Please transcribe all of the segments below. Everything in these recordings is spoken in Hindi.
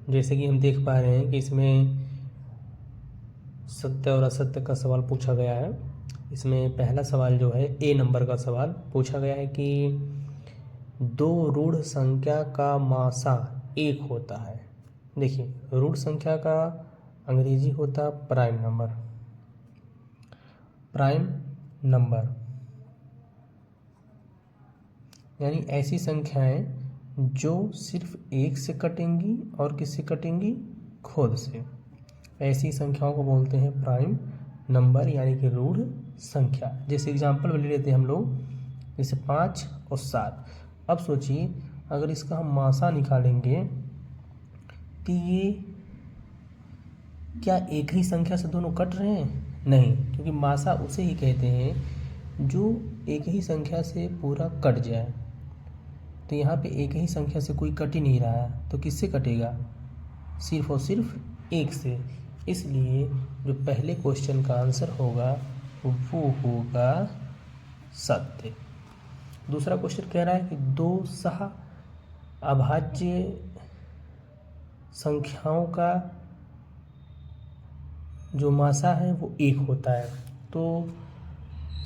जैसे कि हम देख पा रहे हैं कि इसमें सत्य और असत्य का सवाल पूछा गया है। इसमें पहला सवाल जो है ए नंबर का सवाल पूछा गया है कि दो ऋण संख्या का मासा एक होता है। देखिए, ऋण संख्या का अंग्रेजी होता है प्राइम नंबर। प्राइम नंबर यानी ऐसी संख्याएं जो सिर्फ एक से कटेंगी और किससे कटेंगी, खुद से। ऐसी संख्याओं को बोलते हैं प्राइम नंबर यानी कि ऋण संख्या। जैसे एग्जांपल ले लेते हैं हम लोग, जैसे 5 और 7। अब सोचिए अगर इसका हम मासा निकालेंगे तो ये क्या एक ही संख्या से दोनों कट रहे हैं? नहीं, क्योंकि मासा उसे ही कहते हैं जो एक ही संख्या से पूरा कट जाए। तो यहाँ पे एक ही संख्या से कोई कट ही नहीं रहा है, तो किससे कटेगा? सिर्फ और सिर्फ एक से। इसलिए जो पहले क्वेश्चन का आंसर होगा वो होगा सत्य। दूसरा क्वेश्चन कह रहा है कि दो सह अभाज्य संख्याओं का जो मासा है वो एक होता है। तो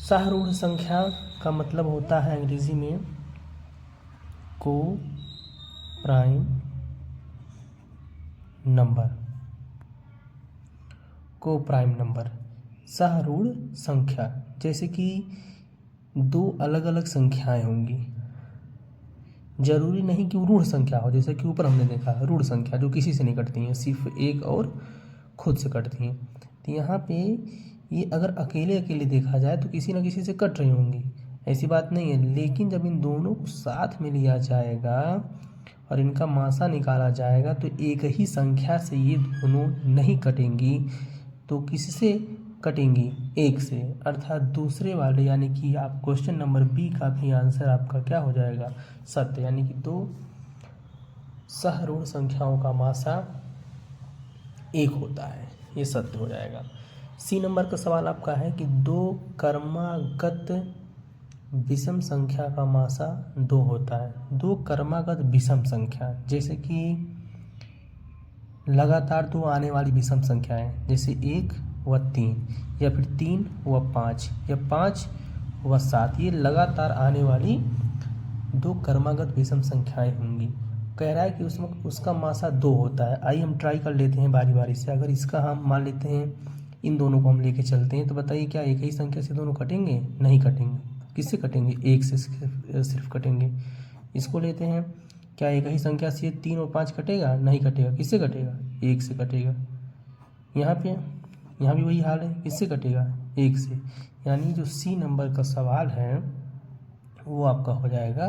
सहऋण संख्या का मतलब होता है अंग्रेजी में को प्राइम नंबर। को प्राइम नंबर सहऋण संख्या, जैसे कि दो अलग अलग संख्याएं होंगी, जरूरी नहीं कि ऋण संख्या हो। जैसे कि ऊपर हमने देखा ऋण संख्या जो किसी से नहीं कटती हैं, सिर्फ एक और खुद से कटती हैं। तो यहाँ पे ये अगर अकेले अकेले देखा जाए तो किसी न किसी से कट रही होंगी, ऐसी बात नहीं है। लेकिन जब इन दोनों को साथ में लिया जाएगा और इनका मासा निकाला जाएगा तो एक ही संख्या से ये दोनों नहीं कटेंगी, तो किससे कटेंगी? एक से। अर्थात दूसरे वाले यानी कि आप क्वेश्चन नंबर बी का भी आंसर आपका क्या हो जाएगा? सत्य। यानी कि दो सहऋण संख्याओं का मासा एक होता है, ये सत्य हो जाएगा। सी नंबर का सवाल आपका है कि दो क्रमागत विषम संख्या का मासा 2 होता है। दो क्रमागत विषम संख्या, जैसे कि लगातार दो आने वाली विषम संख्याएं, जैसे 1 व 3 या फिर 3 व 5 या 5 व 7, ये लगातार आने वाली दो क्रमागत विषम संख्याएं होंगी। कह रहा है कि उसमें उसका मासा 2 होता है। आइए हम ट्राई कर लेते हैं बारी बारी से। अगर इसका हम मान लेते हैं, इन दोनों को हम लेके चलते हैं, तो बताइए क्या एक ही संख्या से दोनों कटेंगे? नहीं कटेंगे। किससे कटेंगे? एक से सिर्फ कटेंगे। इसको लेते हैं, क्या एक ही संख्या से 3 और 5 कटेगा? नहीं कटेगा। किससे कटेगा? एक से कटेगा। यहाँ भी वही हाल है, किससे कटेगा? एक से। यानी जो सी नंबर का सवाल है वो आपका हो जाएगा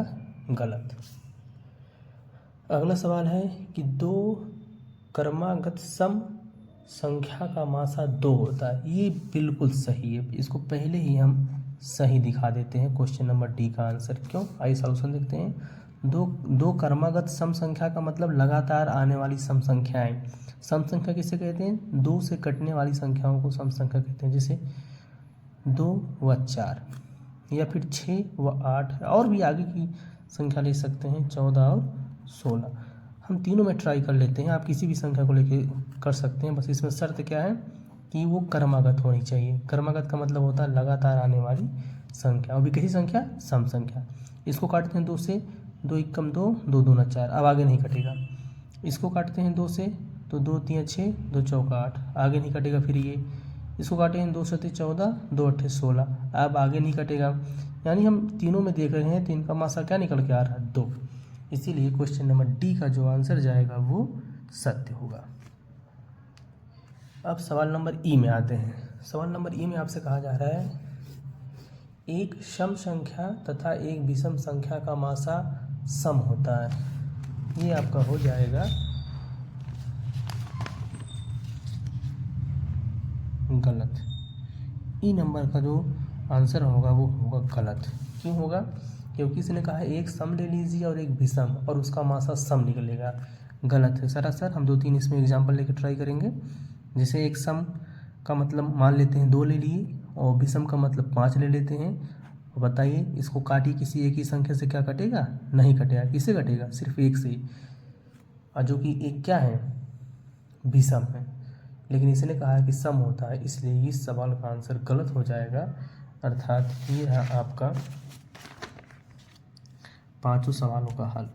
गलत। अगला सवाल है कि दो क्रमागत सम संख्या का मासा 2 होता है। ये बिल्कुल सही है, इसको पहले ही हम सही दिखा देते हैं क्वेश्चन नंबर डी का आंसर। क्यों? आइए सॉल्यूशन देखते हैं। दो क्रमागत सम संख्या का मतलब लगातार आने वाली सम संख्याएं। सम संख्या किसे कहते हैं? 2 से कटने वाली संख्याओं को सम संख्या कहते हैं। जैसे 2 व 4 या फिर 6 व 8, और भी आगे की संख्या ले सकते हैं, 14 और 16। हम तीनों में ट्राई कर लेते हैं, आप किसी भी संख्या को लेके कर सकते हैं। बस इसमें शर्त क्या है कि वो क्रमागत होनी चाहिए। क्रमागत का मतलब होता है लगातार आने वाली संख्या, और भी कैसी संख्या? सम संख्या। इसको काटते हैं 2 से, 2 एकम 2, 2 दूना 4, अब आगे नहीं कटेगा। इसको काटते हैं 2 से, तो 2 3 6, 2 चौका 8, आगे नहीं कटेगा। फिर ये इसको काटे हैं 2 7 14, 2 8 16, अब आगे नहीं कटेगा। यानी हम तीनों में देख रहे हैं तो इनका मासा क्या निकल के आ रहा है? 2। इसीलिए क्वेश्चन नंबर डी का जो आंसर जाएगा वो सत्य होगा। अब सवाल नंबर ई में आते हैं। सवाल नंबर ई में आपसे कहा जा रहा है एक सम संख्या तथा एक विषम संख्या का मासा सम होता है। ये आपका हो जाएगा गलत। ई नंबर का जो आंसर होगा वो होगा गलत। क्यों होगा? क्योंकि इसने कहा एक सम ले लीजिए और एक विषम, और उसका मासा सम निकलेगा। गलत है सरासर। हम 2-3 इसमें एग्जांपल लेकर ट्राई करेंगे। जैसे एक सम का मतलब मान लेते हैं 2 ले लिए, और विषम का मतलब 5 ले लेते हैं। बताइए इसको काटिए, किसी एक ही संख्या से क्या कटेगा? नहीं कटेगा। किससे कटेगा? सिर्फ एक से ही, और जो कि एक क्या है? विषम है, लेकिन इसने कहा है कि सम होता है, इसलिए इस सवाल का आंसर गलत हो जाएगा। अर्थात ये है आपका पांचों सवालों का हल।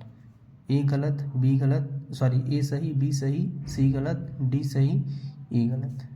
ए गलत, बी गलत, सॉरी ए सही, बी सही, सी गलत, डी सही, ई गलत।